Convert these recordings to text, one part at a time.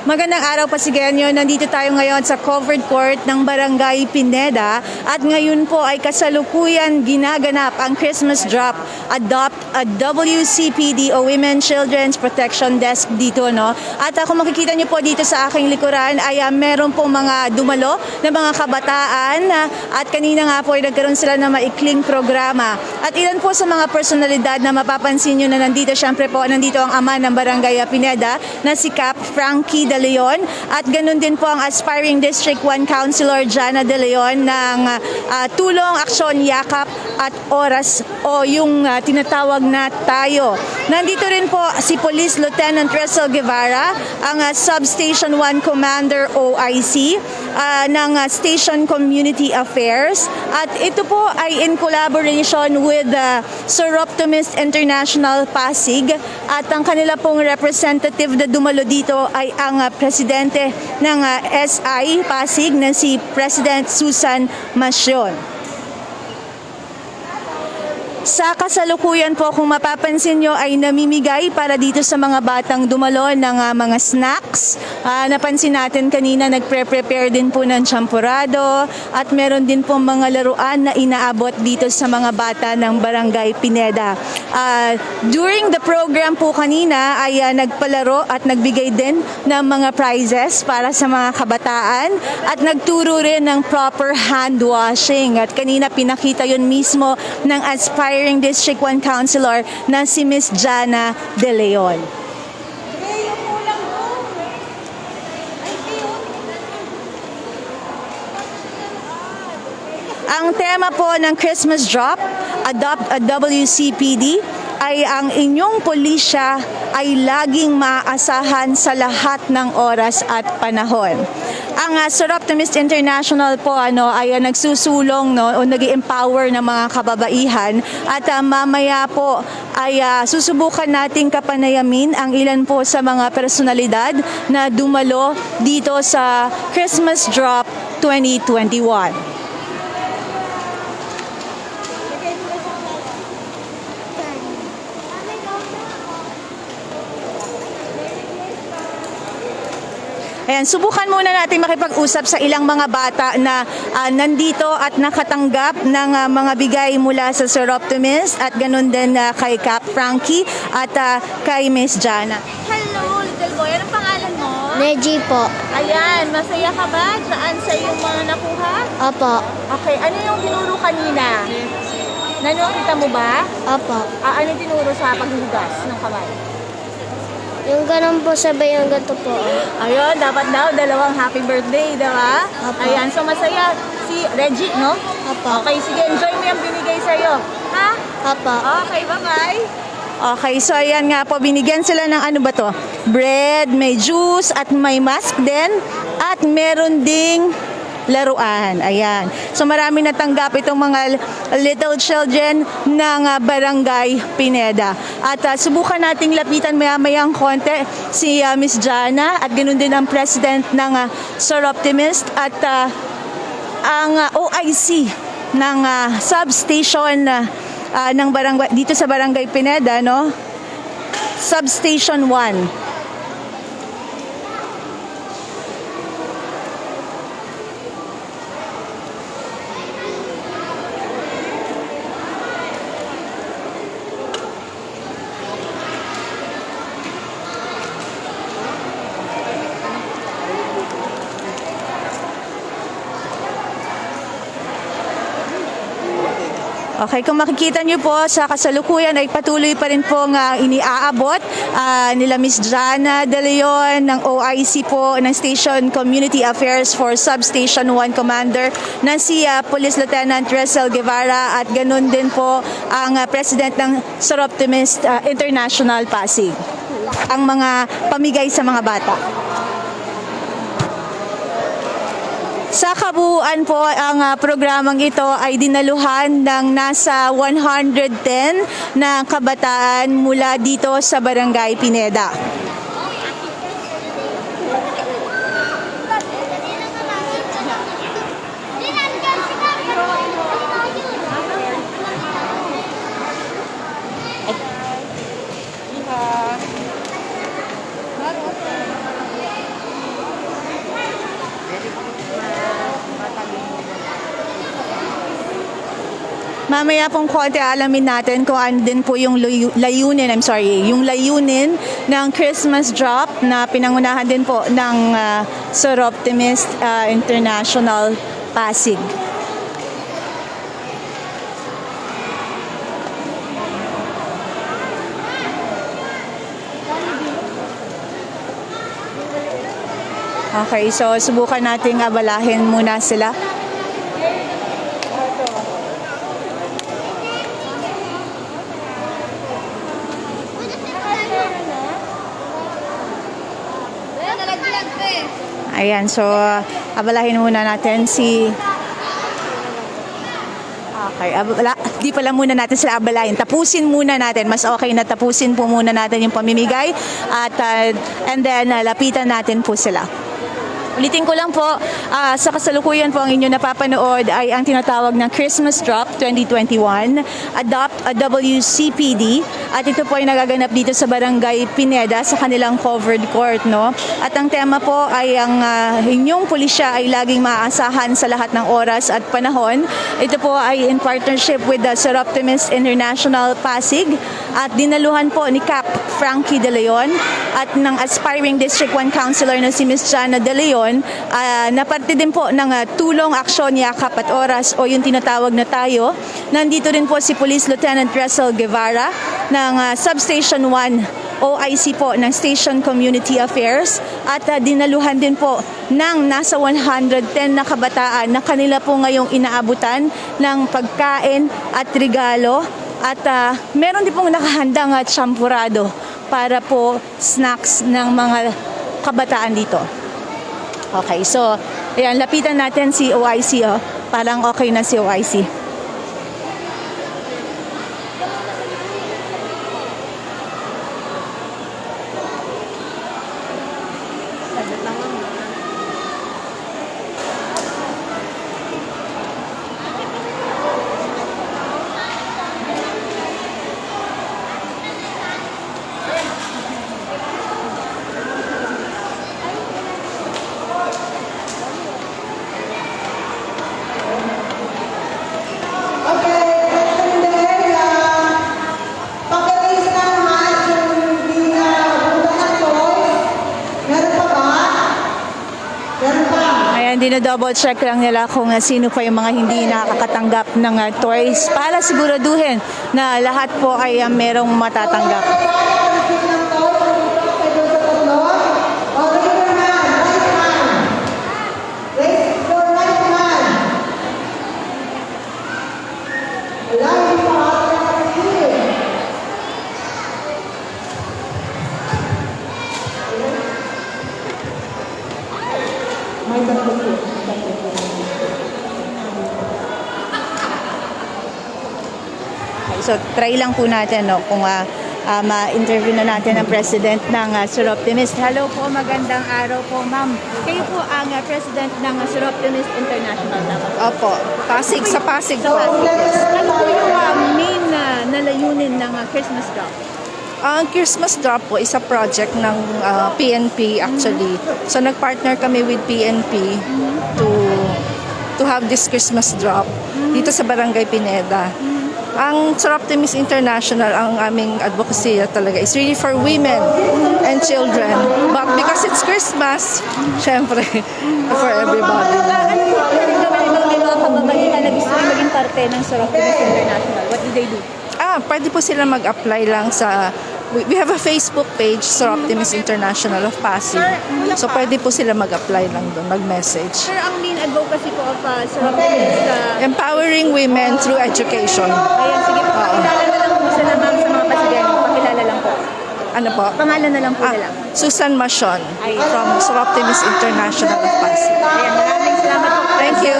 Magandang araw, Pasigenyo. Nandito tayo ngayon sa covered court ng Barangay Pineda at ngayon po ay kasalukuyan ginaganap ang Christmas Drop Adopt a WCPD o Women Children's Protection Desk dito, no? At kung makikita niyo po dito sa aking likuran ay meron pong mga dumalo na mga kabataan at kanina nga po ay nagkaroon sila ng maikling programa. At ilan po sa mga personalidad na mapapansin niyo na nandito, syempre po nandito ang ama ng Barangay Pineda na si Cap Frankie De Leon at ganun din po ang aspiring District 1 Councilor Jana De Leon ng Tulong, Aksyon, Yakap at Oras o yung tinatawag na Tayo. Nandito rin po si Police Lieutenant Ressel Guevara, ang Substation 1 Commander OIC ng Station Community Affairs at ito po ay in collaboration with Sir Optimist International Pasig at ang kanila pong representative na dumalo dito ay ang presidente ng SI Pasig na si President Susan Masyon. Sa kasalukuyan po, kung mapapansin nyo, ay namimigay para dito sa mga batang dumalo ng mga snacks. Napansin natin kanina, nagpre-prepare din po ng champurado at meron din po mga laruan na inaabot dito sa mga bata ng Barangay Pineda. During the program po kanina ay nagpalaro at nagbigay din ng mga prizes para sa mga kabataan at nagturo rin ng proper hand washing. At kanina pinakita yun mismo ng aspiring District 1 Councilor na si Miss Jana De Leon. Ang tema po ng Christmas Drop, Adopt a WCPD, ay ang inyong pulisya ay laging maaasahan sa lahat ng oras at panahon. Ang Sir Optimist International po ay nagsusulong o nag-empower ng mga kababaihan at mamaya po ay susubukan nating kapanayamin ang ilan po sa mga personalidad na dumalo dito sa Christmas Drop 2021. Ayan, subukan muna natin makipag-usap sa ilang mga bata na nandito at nakatanggap ng mga bigay mula sa Sir Optimist at ganun din kay Cap Frankie at kay Miss Jana. Hello, little boy. Anong pangalan mo? Neji po. Ayan, masaya ka ba dyan sa iyong mga nakuha? Opo. Okay, ano yung tinuro kanina? Nakita mo ba? Opo. Ano yung tinuro sa paghugas ng kamay? Yung ganun po sabay yung ganito po. Ayun, dapat daw dalawang happy birthday, diba? Opo. Ayan, so masaya si Reggie, no? Opo. Okay, sige, enjoy mo yung binigay sa'yo. Ha? Opo. Okay, bye-bye. Okay, so ayan nga po, binigyan sila ng ano ba to? Bread, may juice at may mask din at meron ding laruan. Ayan. So marami natanggap itong mga little children ng Barangay Pineda. At subukan nating lapitan maya-mayang konti si Miss Jana at ganoon din ang president ng Sir Optimist at ang OIC ng substation ng barangay dito sa Barangay Pineda, no? Substation 1. Okay, kung makikita niyo po sa kasalukuyan ay patuloy pa rin po iniaabot nila Miss Jana De Leon ng OIC po ng Station Community Affairs for Substation 1 Commander na si Police Lieutenant Ressel Guevara at ganun din po ang President ng Sir Optimist International Pasig. Ang mga pamigay sa mga bata. Sa kabuuan po, ang programang ito ay dinaluhan ng nasa 110 na kabataan mula dito sa Barangay Pineda. mamaya pong konti alamin natin kung ano din po yung yung layunin ng Christmas drop na pinangunahan din po ng Sur Optimist International Pasig. Okay, so subukan nating abalahin muna sila. Ayan, so abalahin muna natin si... Okay, di pala muna natin sila abalahin. Tapusin muna natin. Mas okay na tapusin po muna natin yung pamimigay. At, and then, lapitan natin po sila. Ulitin ko lang po, sa kasalukuyan po ang inyo napapanood ay ang tinatawag ng Christmas Drop 2021, Adopt a WCPD, at ito po ay nagaganap dito sa Barangay Pineda sa kanilang covered court, no? At ang tema po ay ang inyong pulisya ay laging maaasahan sa lahat ng oras at panahon. Ito po ay in partnership with the Sur Optimist International Pasig at dinaluhan po ni Cap Frankie De Leon at ng aspiring District 1 Councilor na si Ms. Jana De Leon na parte din po ng tulong, aksyon, yakap at oras o yung tinatawag na tayo. Nandito rin po si Police Lieutenant Russell Guevara ng Substation 1 OIC po ng Station Community Affairs at dinaluhan din po ng nasa 110 na kabataan na kanila po ngayong inaabutan ng pagkain at regalo at meron din pong nakahandang champurado para po snacks ng mga kabataan dito. Okay, so ayan, lapitan natin si OIC. Parang okay na si OIC. Dino-double check lang nila kung sino pa yung mga hindi nakakatanggap ng toys para siguraduhin na lahat po ay merong matatanggap. So try lang po natin kung ma-interview na natin ang president ng Sur Optimist. Hello po, magandang araw po ma'am. Kayo po ang president ng Sur Optimist International. Opo, Pasig sa Pasig po. Ano po yung main na layunin ng Christmas Drop? Ang Christmas Drop po is a project ng PNP actually. So nagpartner kami with PNP to have this Christmas Drop dito sa Barangay Pineda. Ang Sur Optimist International, ang aming advocacy talaga is really for women and children. But because it's Christmas, syempre, for everybody. Ano po pwedeng gawin ng mga kababaihan na gusto rin maging parte ng Sur Optimist International? What do they do? Pwede po sila mag-apply lang sa... We have a Facebook page, Sur Optimist International of Pasig. So pwede po sila mag-apply lang doon, mag-message. Sir, ang main advocacy po of Sur Optimist... Empowering women through education. Ayan, sige po. Pakilala na lang po sila ma'am sa mga Pasigenyo. Pakilala lang po. Ano po? Pangalan na lang po nila. Susan Macion from Sur Optimist International of Pasig. Ayan, maraming salamat po. Thank you.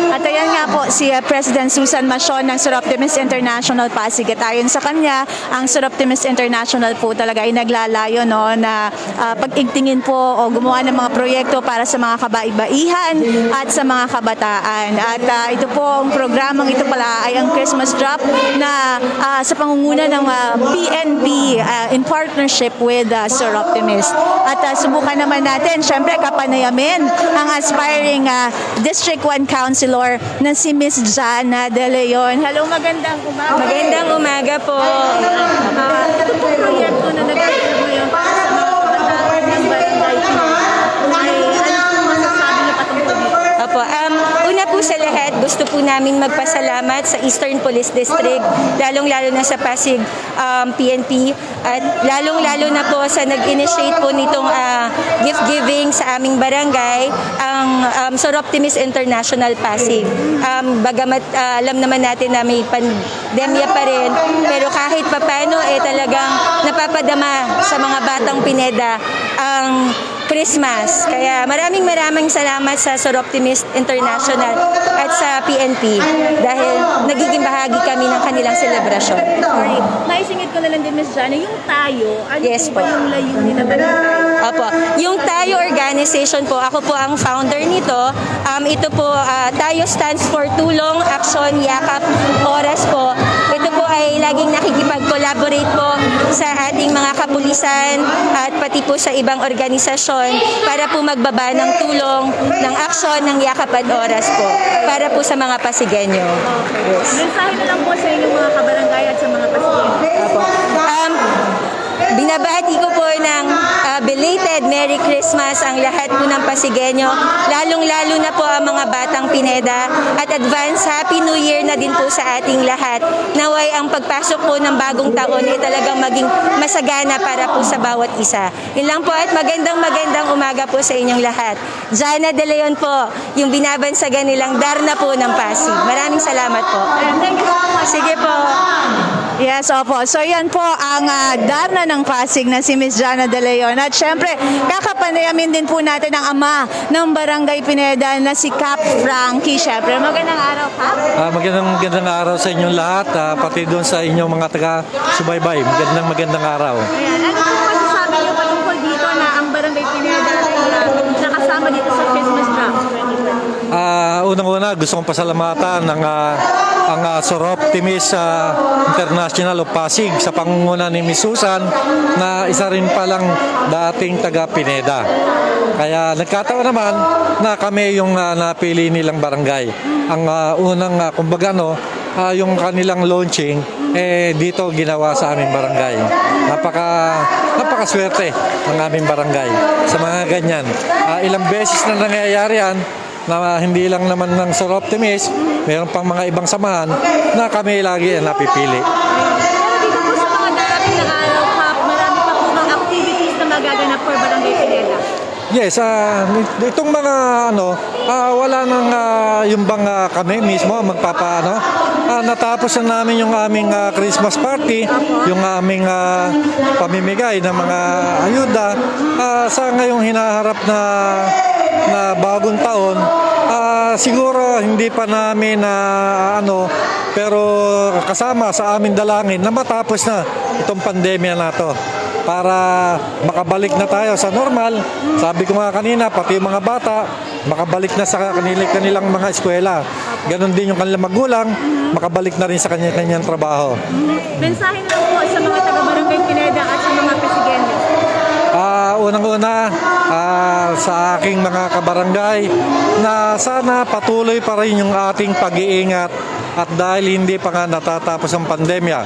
At ayan nga po si President Susan Macion ng Sur Optimist International Pasig. At ayon sa kanya, ang Sur Optimist International po talaga ay naglalayo na pag-igtingin po o gumawa ng mga proyekto para sa mga kabaibaihan at sa mga kabataan. At ito po, ang programang ito pala ay ang Christmas Drop na sa pangunguna ng PNP in partnership with Sur Optimist. At subukan naman natin, syempre kapanayamin ang aspiring District 1 Councilor Mayor na si Miss Jana De Leon. Hello, magandang umaga. Magandang umaga po. Ito po proyekto na nag-aaral ngayon para sa mga kabataan ng barangay ay ano po masasabi niyo patungkol dito? Opo, una po sa lahat, gusto po namin magpasalamat sa Eastern Police District, lalong-lalo na sa Pasig PNP, at lalong-lalo na po sa nag-initiate po nitong gift giving sa aming barangay, ang Soroptimist International Pasig. Bagamat alam naman natin na may pandemya pa rin, pero kahit papano talagang napapadama sa mga batang Pineda ang Christmas. Kaya maraming salamat sa Soroptimist International at sa PNP dahil nagiging bahagi kami ng kanilang selebrasyon. Sorry, maisingit ko na lang din, Miss Jana, yung tayo, ano Yes po ba po. yung layunin na barangay? Opo. Yung Tayo organization po, ako po ang founder nito. Ito po, Tayo stands for Tulong, Aksyon, Yakap, Oras po. Ito po ay laging nakikipag-collaborate po sa ating mga kapulisan at pati po sa ibang organisasyon para po magbaba ng tulong, ng aksyon, ng yakap at oras po para po sa mga Pasigenyo. Yes. Mensahe na lang po sa inyong mga kabarangay at sa mga Pasigenyo. Opo. Binabahati ko po ng belated Merry Christmas ang lahat po ng Pasigenyo, lalong-lalo na po ang mga batang Pineda, at advance Happy New Year na din po sa ating lahat. Naway ang pagpasok po ng bagong taon ay talagang maging masagana para po sa bawat isa. Yun lang po at magandang umaga po sa inyong lahat. Jana De Leon po, yung binabansagan nilang Darna po ng Pasig. Maraming salamat po. Thank you so much. Sige po. Yes, opo. So yan po ang Darna ng Pasig na si Miss Jana De Leon. At syempre, kakapanayamin din po natin ang ama ng Barangay Pineda na si Cap Frankie. Syempre, magandang araw, Cap. Magandang araw sa inyong lahat, pati doon sa inyong mga taga-subaybay. Magandang araw. Ayan, ano po masasabi niyo patungkol dito na ang Barangay Pineda ay nakasama dito sa Christmas Drop 2020? Unang-una, gusto kong pasalamatan ang Soroptimist International of Pasig sa pangunguna ni Miss Susan na isa rin palang dating taga-Pineda. Kaya nagkataon naman na kami yung napili nilang barangay. Ang unang, kumbaga yung kanilang launching, dito ginawa sa aming barangay. Napakaswerte ng aming barangay sa mga ganyan. Ilang beses na nangyayari yan, na hindi lang naman ng Soroptimist, mayroon pang mga ibang samahan na kami lagi napipili. Pero dito po sa mga darating na araw, Cap, marami pa po mga activities na magaganap for Barangay Pineda. Yes, itong mga wala nang yung bang kami mismo natapos na namin yung aming Christmas party, yung aming pamimigay ng mga ayuda sa ngayong hinaharap na bagong taon. Siguro hindi pa namin pero kasama sa aming dalangin na matapos na itong pandemya na to para makabalik na tayo sa normal. Sabi ko nga kanina, pati yung mga bata makabalik na sa kanilang mga eskwela. Ganon din yung kanilang magulang, makabalik na rin sa kanyang trabaho. Mensahe na lang po sa mga taga-Barangay Pineda at sa mga Pasigenyo. Unang-una, sa aking mga kabarangay na sana patuloy pa rin yung ating pag-iingat at dahil hindi pa nga natatapos ang pandemya.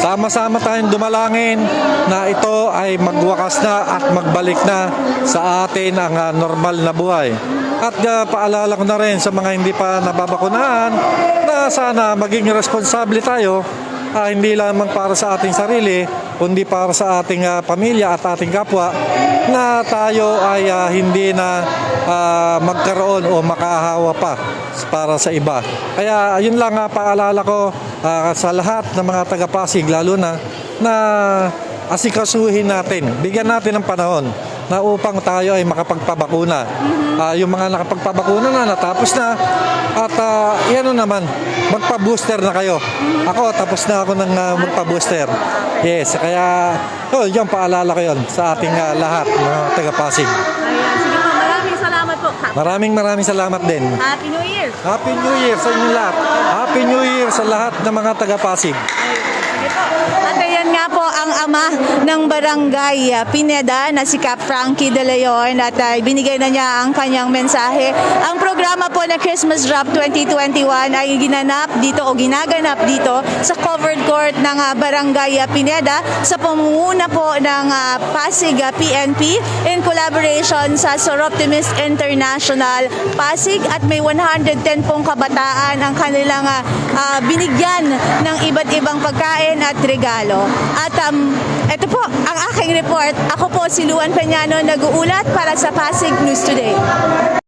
Sama-sama tayong dumalangin na ito ay magwakas na at magbalik na sa atin ang normal na buhay. At paalala ko na rin sa mga hindi pa nababakunahan na sana maging responsable tayo, hindi lamang para sa ating sarili, kundi para sa ating pamilya at ating kapwa, na tayo ay hindi na magkaroon o makahawa pa para sa iba. Kaya yun lang paalala ko sa lahat ng mga taga-Pasig, lalo na asikasuhin natin, bigyan natin ng panahon na upang tayo ay makapagpabakuna. Yung mga nakapagpabakuna na, natapos na, at magpa-booster na kayo. Ako, tapos na ako ng magpa-booster. Yes, kaya yung paalala ko yun sa ating lahat, mga taga-Pasig. Ayan, sige po, maraming salamat po, Cap. Maraming salamat din. Happy New Year! Happy New Year sa inyo lahat. Happy New Year sa lahat ng mga taga-Pasig. Sige po. At ayan nga nga po ang ama ng barangay Pineda na si Cap Frankie De Leon at binigay na niya ang kanyang mensahe. Ang programa po na Christmas Drop 2021 ay ginagaganap dito sa covered court ng barangay Pineda sa pamumuno po ng Pasig PNP in collaboration sa Soroptimist International Pasig at may 110 pong kabataan ang kanilang binigyan ng iba't ibang pagkain at regalo. At ito po ang aking report. Ako po si Luan Peñano, nag-uulat para sa Pasig News Today.